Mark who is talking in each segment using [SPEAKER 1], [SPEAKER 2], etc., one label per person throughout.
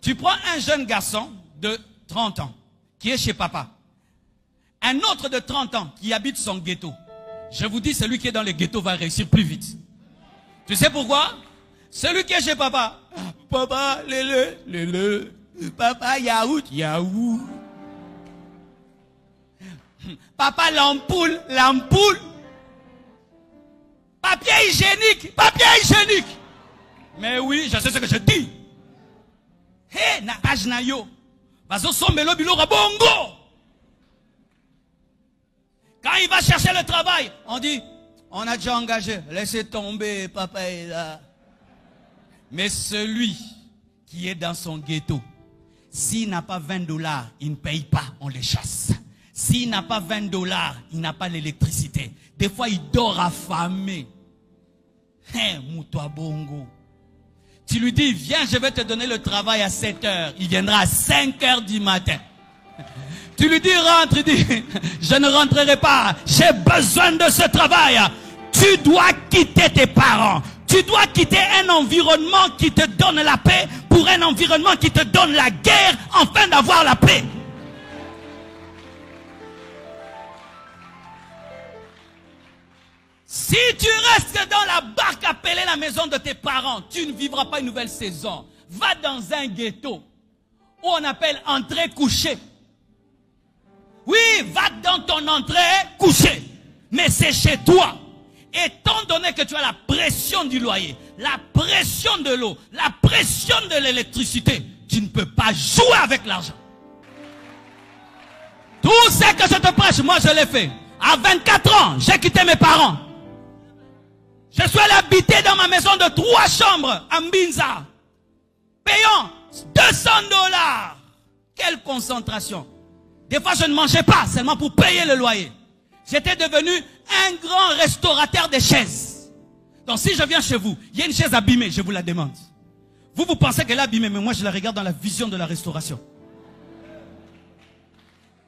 [SPEAKER 1] Tu prends un jeune garçon de 30 ans qui est chez papa. Un autre de 30 ans qui habite son ghetto. Je vous dis, celui qui est dans le ghetto va réussir plus vite. Tu sais pourquoi? Celui qui est chez papa. Papa, le. Papa, yaourt. Papa, l'ampoule. Papier hygiénique. Mais oui, je sais ce que je dis. Hé, na âge na yo. Bazo sombelo bilo rabongo. Quand il va chercher le travail, on dit, on a déjà engagé, laissez tomber, papa est là. Mais celui qui est dans son ghetto, s'il n'a pas 20 $, il ne paye pas, on les chasse. S'il n'a pas 20 $, il n'a pas l'électricité. Des fois, il dort affamé. Hein, Moutoua Bongo. Tu lui dis, viens, je vais te donner le travail à 7 h. Il viendra à 5 h du matin. Tu lui dis, rentre, il dit, je ne rentrerai pas, j'ai besoin de ce travail. Tu dois quitter tes parents. Tu dois quitter un environnement qui te donne la paix pour un environnement qui te donne la guerre afin d'avoir la paix. Si tu restes dans la barque appelée la maison de tes parents, tu ne vivras pas une nouvelle saison. Va dans un ghetto où on appelle entrée couchée. Oui, va dans ton entrée couchée. Mais c'est chez toi. Étant donné que tu as la pression du loyer, la pression de l'eau, la pression de l'électricité, tu ne peux pas jouer avec l'argent. Tout ce que je te prêche, moi je l'ai fait. À 24 ans, j'ai quitté mes parents. Je suis allé habiter dans ma maison de 3 chambres à Mbinza. Payant 200 $. Quelle concentration. Des fois, je ne mangeais pas, seulement pour payer le loyer. J'étais devenu un grand restaurateur de chaises. Donc, si je viens chez vous, il y a une chaise abîmée, je vous la demande. Vous pensez qu'elle est abîmée, mais moi, je la regarde dans la vision de la restauration.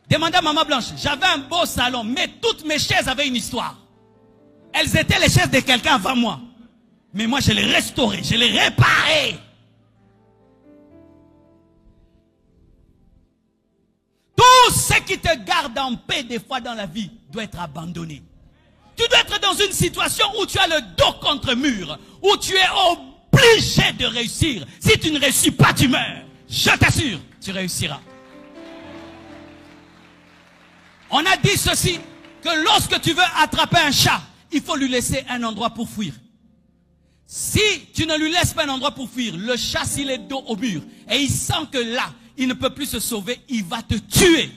[SPEAKER 1] Demandez à Maman Blanche, j'avais un beau salon, mais toutes mes chaises avaient une histoire. Elles étaient les chaises de quelqu'un avant moi. Mais moi, je les restaurais, je les réparais. Tout ce qui te garde en paix des fois dans la vie doit être abandonné. Tu dois être dans une situation où tu as le dos contre mur, où tu es obligé de réussir. Si tu ne réussis pas, tu meurs. Je t'assure, tu réussiras. On a dit ceci, que lorsque tu veux attraper un chat, il faut lui laisser un endroit pour fuir. Si tu ne lui laisses pas un endroit pour fuir, le chat, s'il est dos au mur, et il sent que là, il ne peut plus se sauver, il va te tuer.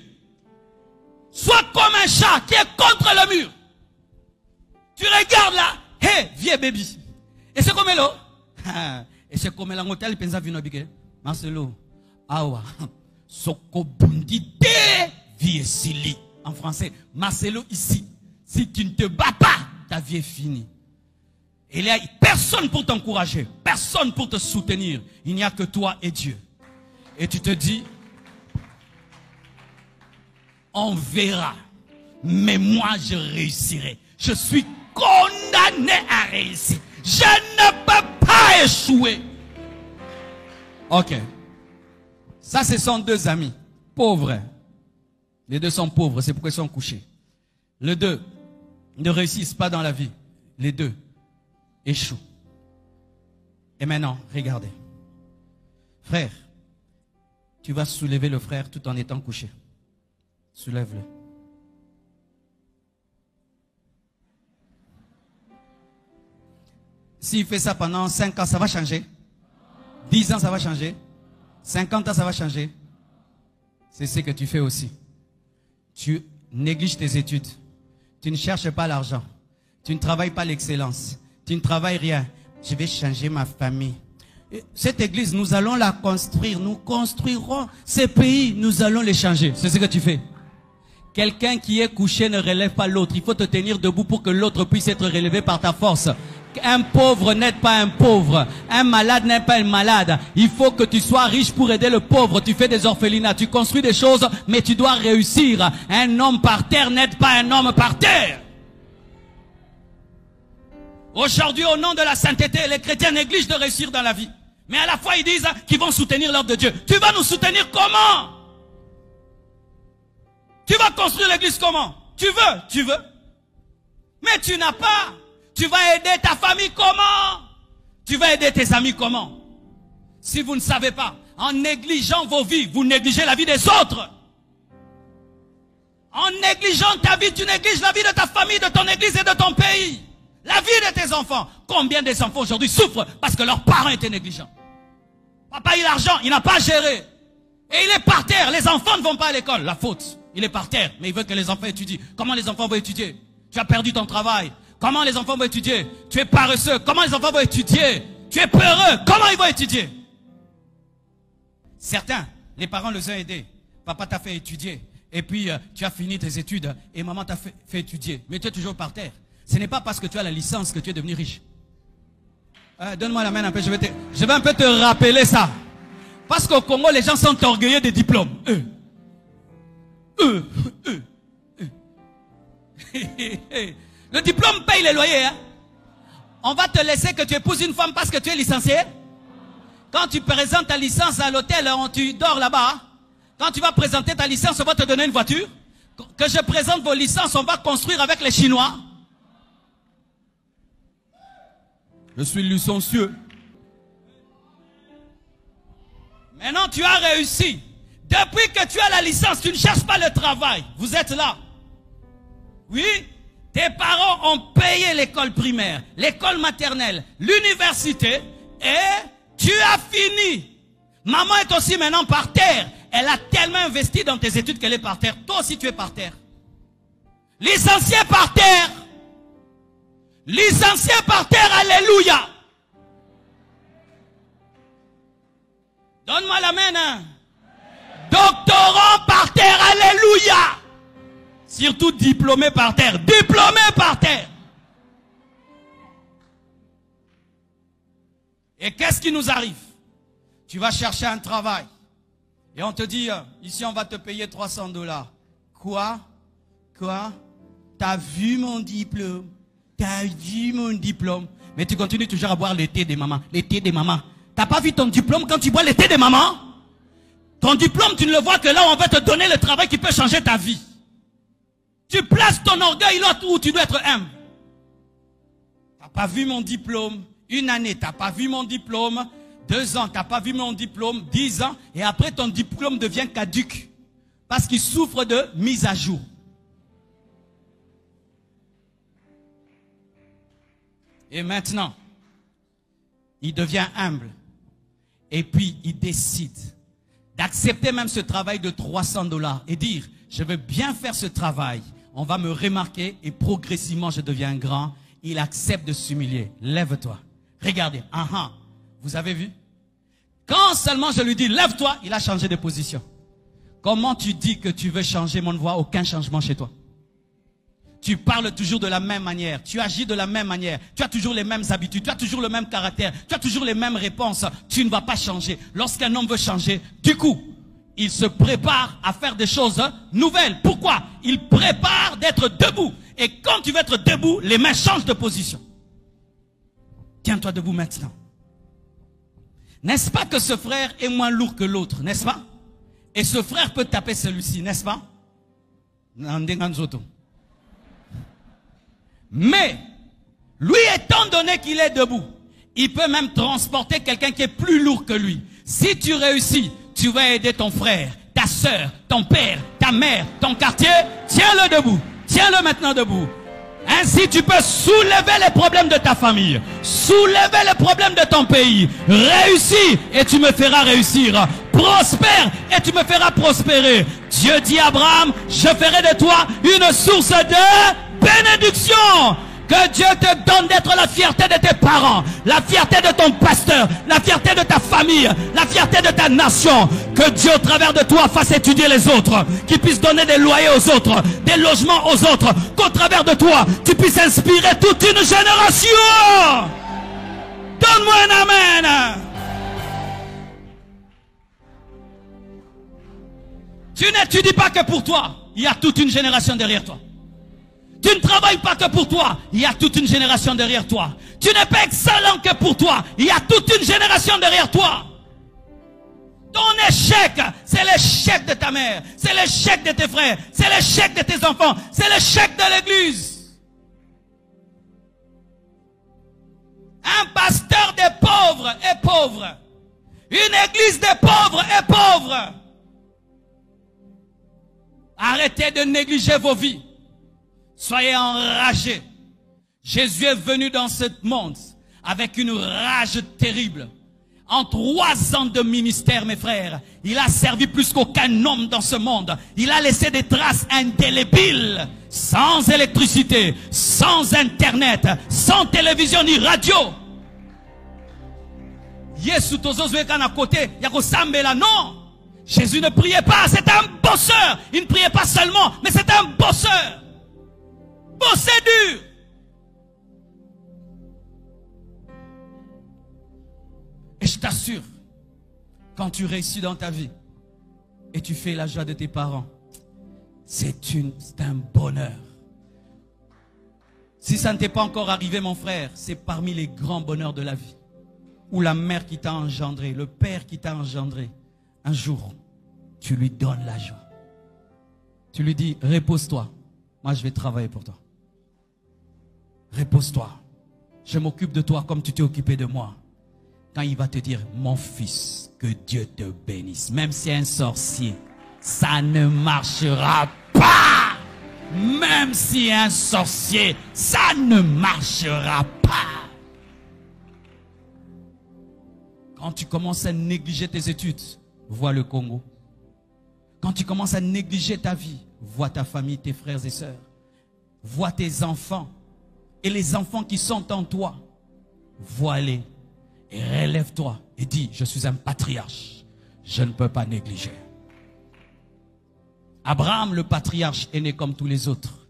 [SPEAKER 1] Sois comme un chat qui est contre le mur. Tu regardes là, hé, vieux baby. Et c'est comme là. Et c'est comme là, l'hôtel, pensa vinobike. Marcelo, awa, soko bundi te, vie sili. En français, Marcelo ici. Si tu ne te bats pas, ta vie est finie. Il n'y a personne pour t'encourager, personne pour te soutenir. Il n'y a que toi et Dieu. Et tu te dis, on verra, mais moi je réussirai. Je suis condamné à réussir. Je ne peux pas échouer. Ok. Ça, ce sont 2 amis pauvres. Les 2 sont pauvres, c'est pourquoi ils sont couchés. Les 2 ne réussissent pas dans la vie. Les 2 échouent. Et maintenant, regardez. Frère, tu vas soulever le frère tout en étant couché. Soulève-le. S'il fait ça pendant 5 ans, ça va changer. 10 ans, ça va changer. 50 ans, ça va changer. C'est ce que tu fais aussi. Tu négliges tes études. Tu ne cherches pas l'argent. Tu ne travailles pas l'excellence. Tu ne travailles rien. Je vais changer ma famille. Cette église, nous allons la construire. Nous construirons ces pays. Nous allons les changer. C'est ce que tu fais. Quelqu'un qui est couché ne relève pas l'autre. Il faut te tenir debout pour que l'autre puisse être relevé par ta force. Un pauvre n'est pas un pauvre. Un malade n'est pas un malade. Il faut que tu sois riche pour aider le pauvre. Tu fais des orphelinats. Tu construis des choses, mais tu dois réussir. Un homme par terre n'aide pas un homme par terre. Aujourd'hui, au nom de la sainteté, les chrétiens négligent de réussir dans la vie. Mais à la fois, ils disent qu'ils vont soutenir l'œuvre de Dieu. Tu vas nous soutenir comment? Tu vas construire l'église comment? Tu veux. Mais tu n'as pas. Tu vas aider ta famille comment? Tu vas aider tes amis comment? Si vous ne savez pas, en négligeant vos vies, vous négligez la vie des autres. En négligeant ta vie, tu négliges la vie de ta famille, de ton église et de ton pays. La vie de tes enfants. Combien des enfants aujourd'hui souffrent parce que leurs parents étaient négligents? Papa, il a l'argent, il n'a pas géré. Et il est par terre. Les enfants ne vont pas à l'école. La faute. Il est par terre. Mais il veut que les enfants étudient. Comment les enfants vont étudier? Tu as perdu ton travail. Comment les enfants vont étudier? Tu es paresseux. Comment les enfants vont étudier? Tu es peureux. Comment ils vont étudier? Certains, les parents les ont aidés. Papa t'a fait étudier. Et puis, tu as fini tes études. Et maman t'a fait étudier. Mais tu es toujours par terre. Ce n'est pas parce que tu as la licence que tu es devenu riche. Donne-moi la main un peu. Je vais un peu te rappeler ça. Parce qu'au Congo, les gens sont orgueilleux des diplômes. Le diplôme paye les loyers. Hein? On va te laisser que tu épouses une femme parce que tu es licencié. Quand tu présentes ta licence à l'hôtel, tu dors là-bas. Quand tu vas présenter ta licence, on va te donner une voiture. Que je présente vos licences, on va construire avec les Chinois. Je suis licencieux. Maintenant, tu as réussi. Depuis que tu as la licence, tu ne cherches pas le travail. Vous êtes là. Oui, tes parents ont payé l'école primaire, l'école maternelle, l'université et tu as fini. Maman est aussi maintenant par terre. Elle a tellement investi dans tes études qu'elle est par terre. Toi aussi, tu es par terre. Licencié par terre. Licencié par terre, alléluia. Donne-moi la main. Hein. Doctorant par terre, alléluia. Surtout diplômé par terre. Diplômé par terre. Et qu'est-ce qui nous arrive? Tu vas chercher un travail. Et on te dit, ici on va te payer $300. Quoi? T'as vu mon diplôme? T'as vu mon diplôme? Mais tu continues toujours à boire le thé des mamans. Le thé des mamans. T'as pas vu ton diplôme quand tu bois le thé des mamans? Ton diplôme, tu ne le vois que là où on va te donner le travail qui peut changer ta vie. Tu places ton orgueil là où tu dois être humble. T'as pas vu mon diplôme? Une année, t'as pas vu mon diplôme? 2 ans, t'as pas vu mon diplôme? 10 ans, et après ton diplôme devient caduc. Parce qu'il souffre de mise à jour. Et maintenant, il devient humble. Et puis, il décide d'accepter même ce travail de $300 et dire, je veux bien faire ce travail. On va me remarquer et progressivement, je deviens grand. Il accepte de s'humilier. Lève-toi. Regardez. Vous avez vu? Quand seulement je lui dis, lève-toi, il a changé de position. Comment tu dis que tu veux changer? On ne voit aucun changement chez toi. Tu parles toujours de la même manière. Tu agis de la même manière. Tu as toujours les mêmes habitudes. Tu as toujours le même caractère. Tu as toujours les mêmes réponses. Tu ne vas pas changer. Lorsqu'un homme veut changer, du coup, il se prépare à faire des choses nouvelles. Pourquoi? Il prépare d'être debout. Et quand tu veux être debout, les mains changent de position. Tiens-toi debout maintenant. N'est-ce pas que ce frère est moins lourd que l'autre, n'est-ce pas? Et ce frère peut taper celui-ci, n'est-ce pas? Mais, lui étant donné qu'il est debout, il peut même transporter quelqu'un qui est plus lourd que lui. Si tu réussis, tu vas aider ton frère, ta soeur, ton père, ta mère, ton quartier. Tiens-le debout. Tiens-le maintenant debout. Ainsi, tu peux soulever les problèmes de ta famille, soulever les problèmes de ton pays. Réussis et tu me feras réussir. Prospère et tu me feras prospérer. Dieu dit à Abraham, je ferai de toi une source de bénédiction. Que Dieu te donne d'être la fierté de tes parents, la fierté de ton pasteur, la fierté de ta famille, la fierté de ta nation. Que Dieu au travers de toi fasse étudier les autres, qu'il puisse donner des loyers aux autres, des logements aux autres. Qu'au travers de toi, tu puisses inspirer toute une génération. Donne-moi un amen. Tu n'étudies pas que pour toi. Il y a toute une génération derrière toi. Tu ne travailles pas que pour toi. Il y a toute une génération derrière toi. Tu n'es pas excellent que pour toi. Il y a toute une génération derrière toi. Ton échec, c'est l'échec de ta mère. C'est l'échec de tes frères. C'est l'échec de tes enfants. C'est l'échec de l'église. Un pasteur des pauvres est pauvre. Une église des pauvres est pauvre. Arrêtez de négliger vos vies. Soyez enragés. Jésus est venu dans ce monde avec une rage terrible. En 3 ans de ministère, mes frères, il a servi plus qu'aucun homme dans ce monde. Il a laissé des traces indélébiles, sans électricité, sans internet, sans télévision ni radio. Yesu tozozoe kana côté, yako sambela non. Jésus ne priait pas, c'est un bosseur. Il ne priait pas seulement, mais c'est un bosseur. Bosser dur. Et je t'assure, quand tu réussis dans ta vie et tu fais la joie de tes parents, c'est un bonheur. Si ça ne t'est pas encore arrivé, mon frère, c'est parmi les grands bonheurs de la vie. Où la mère qui t'a engendré, le père qui t'a engendré, un jour, tu lui donnes la joie. Tu lui dis, repose-toi, moi je vais travailler pour toi. Repose-toi, je m'occupe de toi comme tu t'es occupé de moi. Quand il va te dire, mon fils, que Dieu te bénisse, même si un sorcier, ça ne marchera pas. Même si un sorcier, ça ne marchera pas. Quand tu commences à négliger tes études, vois le Congo. Quand tu commences à négliger ta vie, vois ta famille, tes frères et sœurs. Vois tes enfants et les enfants qui sont en toi. Vois-les et relève-toi et dis, je suis un patriarche. Je ne peux pas négliger. Abraham, le patriarche, est né comme tous les autres.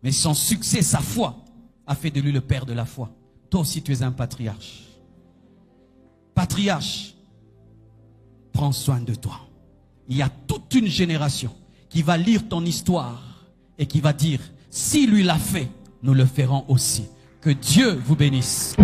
[SPEAKER 1] Mais son succès, sa foi, a fait de lui le père de la foi. Toi aussi, tu es un patriarche. Patriarche, prends soin de toi. Il y a toute une génération qui va lire ton histoire et qui va dire, si lui l'a fait, nous le ferons aussi. Que Dieu vous bénisse.